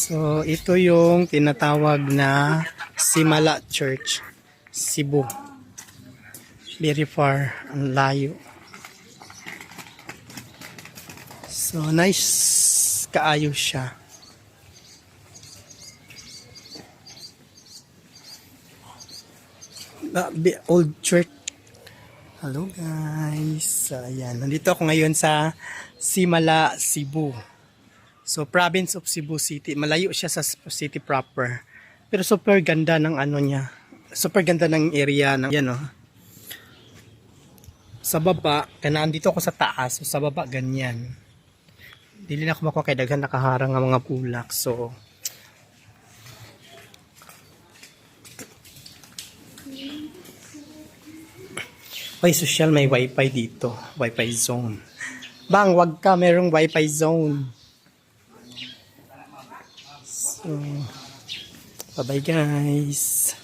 So, ito yung tinatawag na Simala Church, Cebu. Very far, ang layo. So, nice kaayos siya. Old church. Hello guys. Ayan, nandito ako ngayon sa Simala, Cebu. So, province of Cebu City. Malayo siya sa city proper. Pero super ganda ng ano niya. Super ganda ng area ng yan, oh. Sa baba, kanaan dito ako sa taas. So, sa baba, ganyan. Dili na ako makuha kay daghan nakaharang ang mga bulak. So, may social, may wifi dito. Wifi zone. Bang, wag ka, merong wifi zone. So, bye-bye guys.